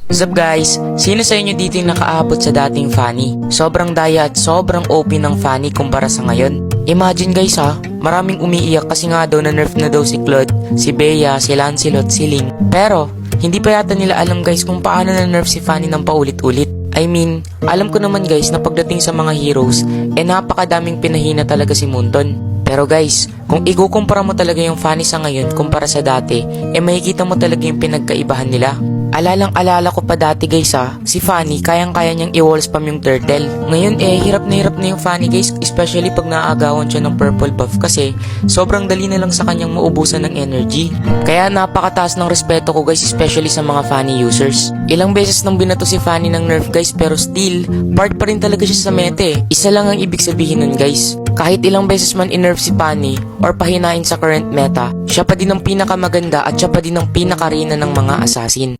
What's up guys? Sino sa inyo dito yung nakaabot sa dating Fanny? Sobrang daya at sobrang OP ng Fanny kumpara sa ngayon. Imagine guys ha, maraming umiiyak kasi nga daw na nerf na daw si Claude, si Bea, si Lancelot, si Ling. Pero, hindi pa yata nila alam guys kung paano na nerf si Fanny ng paulit-ulit. I mean, alam ko naman guys na pagdating sa mga heroes, napakadaming pinahina talaga si Munton. Pero guys, kung ikukumpara mo talaga yung Fanny sa ngayon kumpara sa dati, makikita mo talaga yung pinagkaibahan nila. Alala ko pa dati guys si Fanny kayang-kaya niyang i-wall spam yung turtle. Ngayon hirap na yung Fanny guys, especially pag naaagawan siya ng purple buff kasi sobrang dali na lang sa kanyang maubusan ng energy. Kaya napakataas ng respeto ko guys, especially sa mga Fanny users. Ilang beses nang binato si Fanny ng nerf guys pero still, part pa rin talaga siya sa meta Isa lang ang ibig sabihin nun guys. Kahit ilang beses man in-nerf si Fanny or pahinain sa current meta, siya pa din ang pinakamaganda at siya pa din ang pinakarina ng mga assassin.